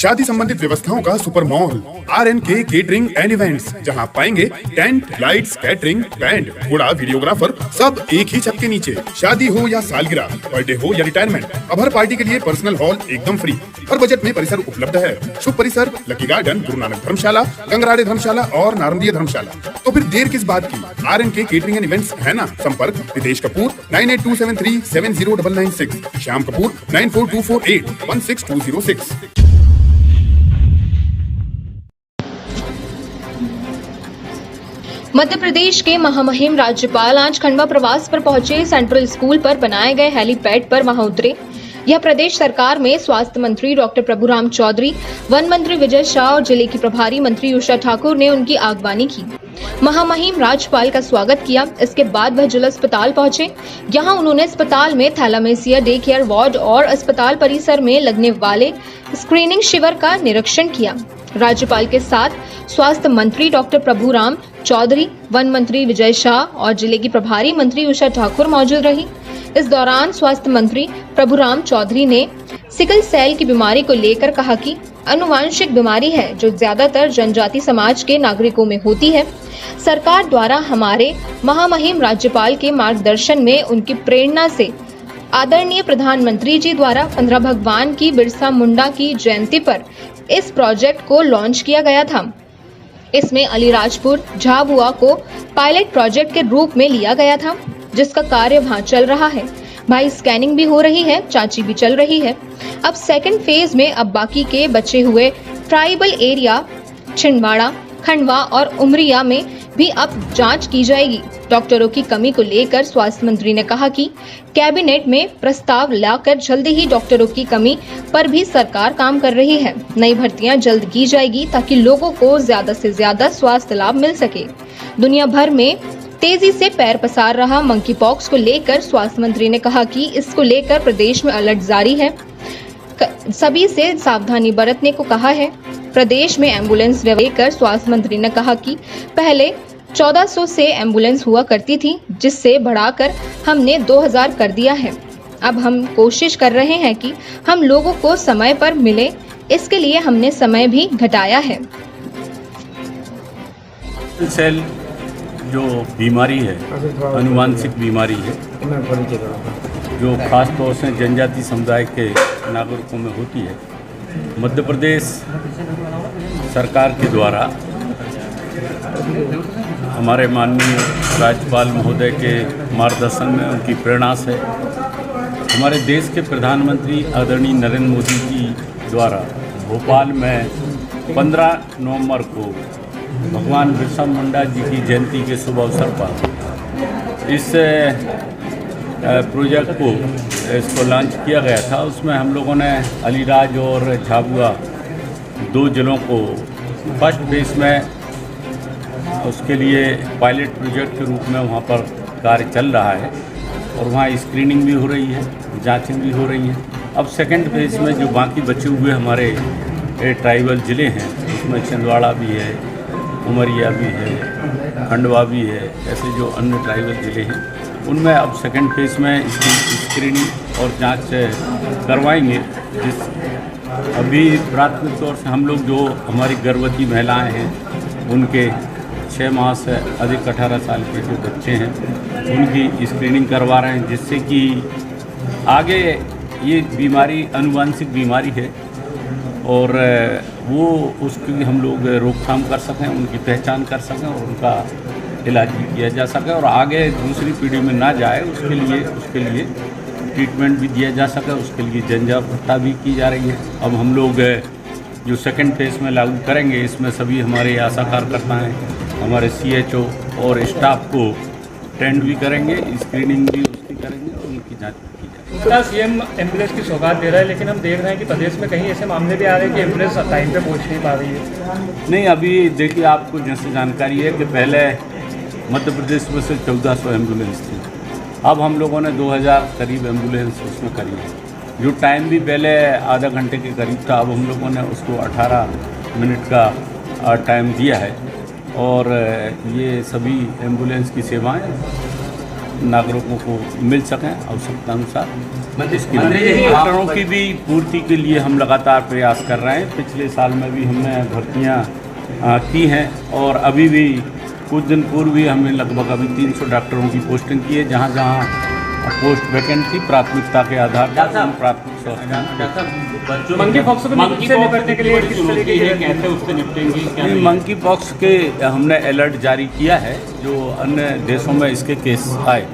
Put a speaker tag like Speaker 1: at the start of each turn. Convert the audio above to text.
Speaker 1: शादी संबंधित व्यवस्थाओं का super mall RNK catering and events, जहां पाएंगे टेंट, लाइट्स, कैटरिंग, बैंड, घोड़ा, वीडियोग्राफर, सब एक ही छत के नीचे। शादी हो या सालगिरह, बर्थडे हो या रिटायरमेंट, अब हर पार्टी के लिए पर्सनल हॉल एकदम फ्री और बजट में परिसर उपलब्ध है। शुभ परिसर लकी गार्डन, गुरु नानक धर्मशाला, गंगराड़े धर्मशाला और नारंदिया धर्मशाला। तो फिर देर किस बात की, RNK केटरिंग एंड इवेंट्स है ना। संपर्क रितेश कपूर 9827370996, श्याम कपूर 9424816206।
Speaker 2: मध्य प्रदेश के महामहिम राज्यपाल आज खंडवा प्रवास पर पहुंचे। सेंट्रल स्कूल पर बनाए गए हेलीपैड पर वहां उतरे। यह प्रदेश सरकार में स्वास्थ्य मंत्री डॉक्टर प्रभुराम चौधरी, वन मंत्री विजय शाह और जिले की प्रभारी मंत्री उषा ठाकुर ने उनकी आगवानी की। महामहिम राज्यपाल का स्वागत किया। इसके बाद वह जिला अस्पताल पहुंचे। यहां उन्होंने अस्पताल में थैलामेसिया डे केयर वार्ड और अस्पताल परिसर में लगने वाले स्क्रीनिंग शिविर का निरीक्षण किया। राज्यपाल के साथ स्वास्थ्य मंत्री डॉक्टर प्रभुराम चौधरी, वन मंत्री विजय शाह और जिले की प्रभारी मंत्री उषा ठाकुर मौजूद रही। इस दौरान स्वास्थ्य मंत्री प्रभुराम चौधरी ने सिकल सेल की बीमारी को लेकर कहा कि आनुवांशिक बीमारी है जो ज्यादातर जनजाति समाज के नागरिकों में होती है। सरकार द्वारा हमारे महामहिम राज्यपाल के मार्गदर्शन में उनकी प्रेरणा से आदरणीय प्रधानमंत्री जी द्वारा 15 भगवान की बिरसा मुंडा की जयंती पर इस प्रोजेक्ट को लॉन्च किया गया था। इसमें अलीराजपुर झाबुआ को पायलट प्रोजेक्ट के रूप में लिया गया था, जिसका कार्य वहां चल रहा है। भाई स्कैनिंग भी हो रही है, चाची भी चल रही है। अब सेकंड फेज में अब बाकी के बचे हुए ट्राइबल एरिया छिंदवाड़ा, खंडवा और उमरिया में भी अब जांच की जाएगी। डॉक्टरों की कमी को लेकर स्वास्थ्य मंत्री ने कहा कि कैबिनेट में प्रस्ताव लाकर जल्द ही डॉक्टरों की कमी पर भी सरकार काम कर रही है। नई भर्तियां जल्द की जाएगी ताकि लोगों को ज्यादा से ज्यादा स्वास्थ्य लाभ मिल सके। दुनिया भर में तेजी से पैर पसार रहा मंकी पॉक्स को लेकर स्वास्थ्य मंत्री ने कहा कि इसको लेकर प्रदेश में अलर्ट जारी है। सभी से सावधानी बरतने को कहा है। प्रदेश में एम्बुलेंस लेकर स्वास्थ्य मंत्री ने कहा कि पहले 1400 से एम्बुलेंस हुआ करती थी, जिससे बढ़ाकर हमने 2000 कर दिया है। अब हम कोशिश कर रहे हैं कि हम लोगों को समय पर मिले, इसके लिए हमने समय भी घटाया है।
Speaker 3: सेल जो बीमारी है, आनुवांशिक बीमारी है, जो खास तौर से जनजाति समुदाय के नागरिकों में होती है। मध्य प्रदेश सरकार के द्वारा हमारे माननीय राज्यपाल महोदय के मार्गदर्शन में, उनकी प्रेरणा से हमारे देश के प्रधानमंत्री आदरणीय नरेंद्र मोदी जी द्वारा भोपाल में 15 नवंबर को भगवान बिरसा मुंडा जी की जयंती के शुभ अवसर पर इस प्रोजेक्ट को इसको लॉन्च किया गया था। उसमें हम लोगों ने अलीराज और झाबुआ 2 जिलों को फर्स्ट फेज में उसके लिए पायलट प्रोजेक्ट के रूप में वहाँ पर कार्य चल रहा है और वहाँ स्क्रीनिंग भी हो रही है, जांचें भी हो रही हैं। अब सेकंड फेज में जो बाकी बचे हुए हमारे ट्राइबल ज़िले हैं, उसमें छिंदवाड़ा भी है, उमरिया भी है, खंडवा भी है, ऐसे जो अन्य ट्राइबल ज़िले हैं उनमें अब सेकंड फेज में इसकी स्क्रीनिंग और जांच करवाएंगे। जिस अभी प्राथमिक तौर से हम लोग जो हमारी गर्भवती महिलाएं हैं, उनके 6 माह से अधिक 18 साल के जो बच्चे हैं उनकी स्क्रीनिंग करवा रहे हैं, जिससे कि आगे ये बीमारी आनुवांशिक बीमारी है और वो उसकी हम लोग रोकथाम कर सकें, उनकी पहचान कर सकें और उनका इलाज भी किया जा सके और आगे दूसरी पीढ़ी में ना जाए, उसके लिए ट्रीटमेंट भी दिया जा सके, उसके लिए जनजागरूकता भी की जा रही है। अब हम लोग जो सेकंड फेज में लागू करेंगे, इसमें सभी हमारे आशा कार्यकर्ता हैं, हमारे CHO और स्टाफ को ट्रेंड भी करेंगे, स्क्रीनिंग भी उसकी करेंगे और उनकी जाँच भी की जाएगी।
Speaker 4: सीएम एम्बुलेंस की सौगात दे रहा है, लेकिन हम देख रहे हैं कि प्रदेश में कहीं ऐसे मामले भी आ रहे हैं कि एम्बुलेंस टाइम पे पहुँच नहीं पा रही है।
Speaker 3: नहीं, अभी देखिए आपको जैसे जानकारी है कि पहले मध्य प्रदेश में से 1400 एम्बुलेंस थी। अब हम लोगों ने 2000 करीब एम्बुलेंस उसमें करी है। जो टाइम भी पहले आधा घंटे के करीब था, अब हम लोगों ने उसको 18 मिनट का टाइम दिया है और ये सभी एम्बुलेंस की सेवाएं नागरिकों को मिल सकें आवश्यकता अनुसार। इसके लिए डॉक्टरों की भी पूर्ति के लिए हम लगातार प्रयास कर रहे हैं। पिछले साल में भी हमने भर्तियाँ की हैं और अभी भी कुछ दिन पूर्व भी हमने लगभग अभी 300 डॉक्टरों की पोस्टिंग की है। जहाँ जहाँ पोस्ट वैकेंट थी प्राथमिकता के आधार पर हम प्राथमिक स्वास्थ्य
Speaker 4: मंकी पॉक्स से निपटने के लिए किस तरीके की कैसे उससे निपटेंगे?
Speaker 3: मंकी पॉक्स के हमने अलर्ट जारी किया है। जो अन्य देशों में इसके केस आए